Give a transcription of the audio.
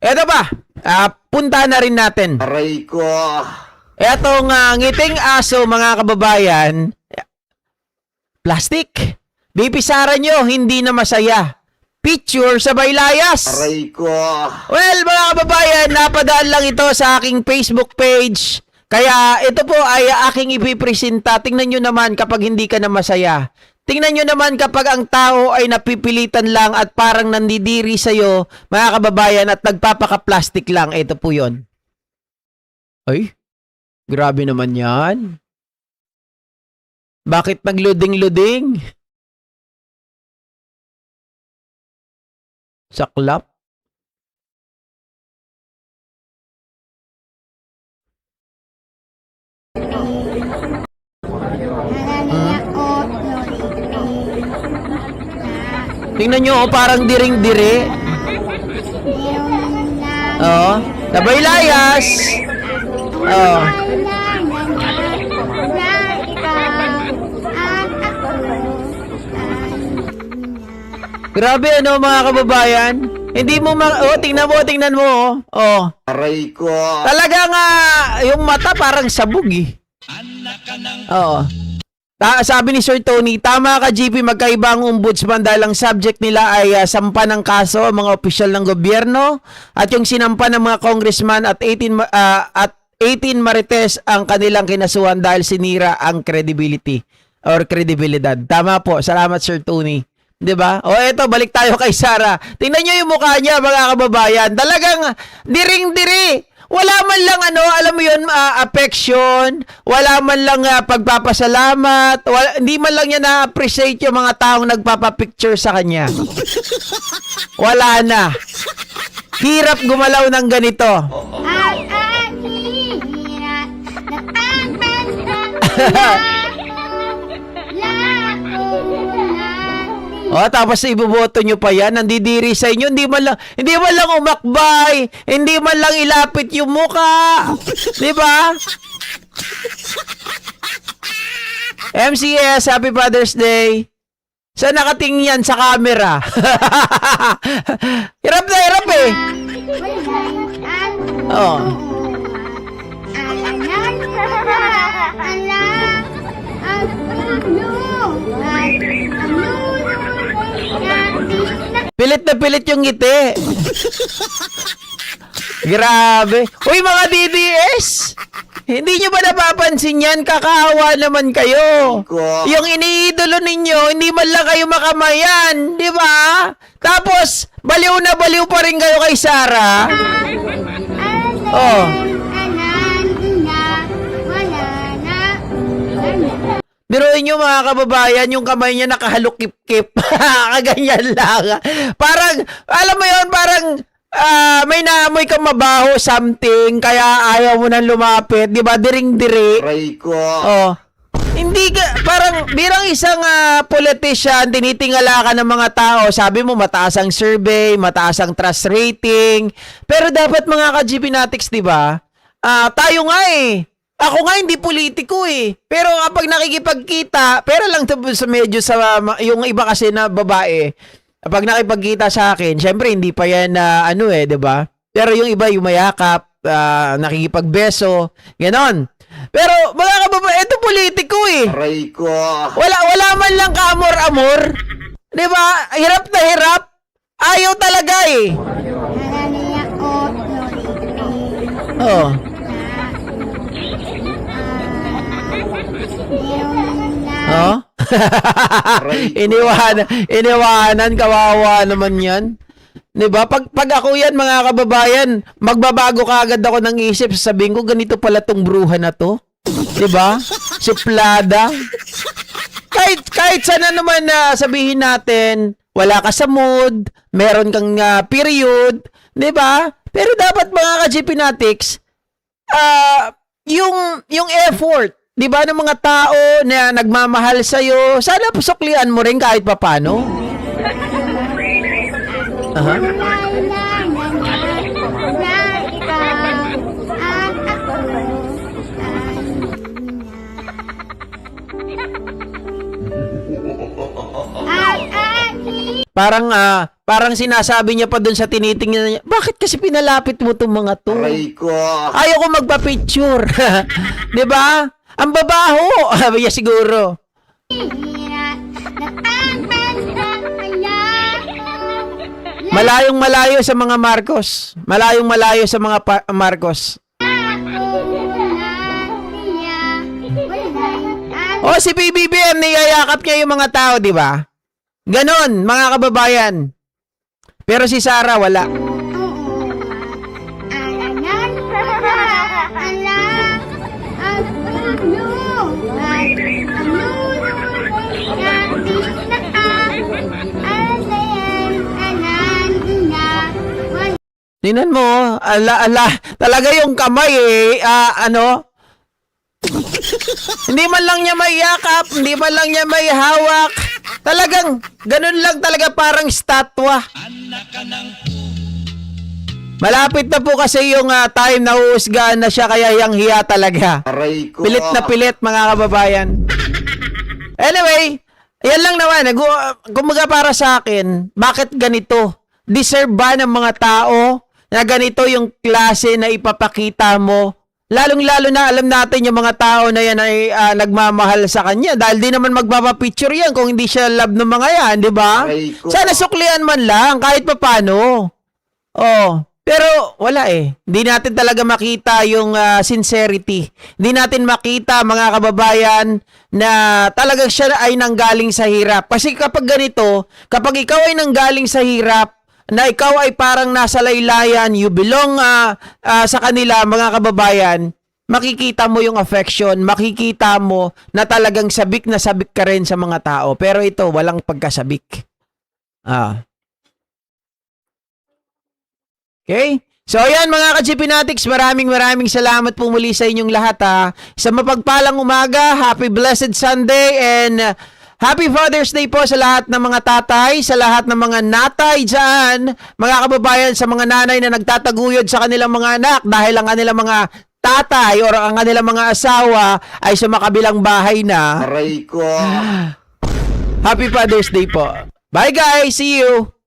Eto ba? Punta na rin natin. Aray ko. Etong ngiting aso, mga kababayan, plastic. Bipisaran nyo, hindi na masaya. Picture sa baylayas. Aray ko. Well, mga kababayan, napadaan lang ito sa aking Facebook page. Kaya ito po ay aking ipipresenta. Tingnan nyo naman kapag hindi ka na masaya. Tingnan nyo naman kapag ang tao ay napipilitan lang at parang nandidiri sa'yo, mga kababayan, at nagpapaka-plastic lang. Ito po yon. Ay, grabe naman yan. Bakit nagluding-luding? Saklap. Tingnan nyo, parang diring-dire. Oo. Sabay layas. Oo. Grabe ano mga kababayan. Hindi mo tingnan mo. Oh. Aray ko. Talaga nga, yung mata parang sabog eh. Oo. Sabi ni Sir Tony, tama ka GP, magkaiba ang ombudsman dahil ang subject nila ay sampa ng kaso ang mga opisyal ng gobyerno at yung sinampa ng mga congressman at 18 marites ang kanilang kinasuhan dahil sinira ang credibility or kredibilidad. Tama po. Salamat Sir Tony. 'Di ba? O eto, balik tayo kay Sara. Tingnan niyo yung mukha niya, mga kababayan. Talagang diring-diri. Wala man lang alam mo yun, affection, wala man lang pagpapasalamat, hindi man lang niya na-appreciate yung mga taong nagpapapicture sa kanya. Wala na. Hirap gumalaw ng ganito. Tapos iboboto nyo pa yan, nandidiri sa inyo, hindi man lang umakbay, hindi man lang ilapit yung muka. Di ba? MCS, Happy Father's Day. Saan nakatingin yan sa camera? Hirap na hirap eh. Oh. Pilit na pilit yung ngiti. Grabe. Uy mga DDS, hindi nyo ba napapansin yan? Kakaawa naman kayo. Yung iniidolo ninyo, hindi man lang kayo makamayan. Di ba? Tapos, baliw na baliw pa rin kayo kay Sara. Oh. Biruin nyo mga kababayan, yung kamay niya nakahalukip-kip. Kaganyan lang. Parang, alam mo yun, parang may naamoy kang mabaho something, kaya ayaw mo nang lumapit. Di ba? Diring-diri. Aray ko. Oh. Hindi ka, parang birang isang politician, tinitingala ka ng mga tao. Sabi mo, mataas ang survey, mataas ang trust rating. Pero dapat mga ka-GP Natics, di ba? Tayo nga eh. Ako nga hindi politiko eh. Pero kapag nakikipagkita, pero lang sa medyo sa yung iba kasi na babae, kapag nakipagkita sa akin, syempre hindi pa yan eh, 'di ba? Pero yung iba yung mayakap, nakikipagbeso, ganon. Pero mga kababae, ito politiko eh. Aray ko. Wala man lang kaamor-amor. 'Di ba? Hirap na hirap. Ayaw talaga eh. Oh. Oh? iniwanan, kawawa naman yan. 'Di ba? Pag ako yan, mga kababayan, magbabago kaagad ako ng isip, sasabihin ko ganito pala tong bruha na to. 'Di ba? Suplada. Kahit sana naman sabihin natin, wala ka sa mood, meron kang period, 'di ba? Pero dapat mga ka-GP Natics, yung effort, 'di ba, ng mga tao na nagmamahal sa iyo, sana pusuklian mo rin kahit papaano. Parang sinasabi niya pa dun sa tinitingnan niya, bakit kasi pinalapit mo itong mga to? Aray ko. Ayaw ko magpa-picture. Di ba? Ang babaho. Sabi niya siguro. Malayong malayo sa mga Marcos. Malayong malayo sa mga Marcos. O si PBBM, niyayakap niya yung mga tao, di ba? Ganon, mga kababayan. Pero si Sarah, wala. Tingnan mo, talaga yung kamay hindi man lang niya may yakap, hindi man lang niya may hawak. Talagang, ganun lang talaga parang statwa. Malapit na po kasi yung time na uusgahan na siya kaya yang hiya talaga. Aray ko. Pilit na pilit mga kababayan. Anyway, yan lang naman. Kumbaga para sa akin, bakit ganito? Deserve ba ng mga tao na ganito yung klase na ipapakita mo? Lalong-lalo na alam natin yung mga tao na yan ay nagmamahal sa kanya dahil di naman magpapapicture yan kung hindi siya love ng mga yan, di ba? Aray ko. Sana suklian man lang kahit papano. Oh, pero wala eh. Hindi natin talaga makita yung sincerity. Hindi natin makita mga kababayan na talagang siya ay nanggaling sa hirap. Kasi kapag ganito, kapag ikaw ay nanggaling sa hirap, na ikaw ay parang nasa laylayan, you belong sa kanila mga kababayan, makikita mo yung affection, makikita mo na talagang sabik na sabik ka rin sa mga tao. Pero ito, walang pagkasabik. Okay? So ayan mga ka-GPnatics, maraming salamat po muli sa inyong lahat Sa mapagpalang umaga, happy blessed Sunday and happy Father's Day po sa lahat ng mga tatay, sa lahat ng mga natay dyan, mga kababayan, sa mga nanay na nagtataguyod sa kanilang mga anak dahil ang kanilang mga tatay or ang kanilang mga asawa ay sa makabilang bahay na. Aray ko. Happy Father's Day po. Bye guys, see you!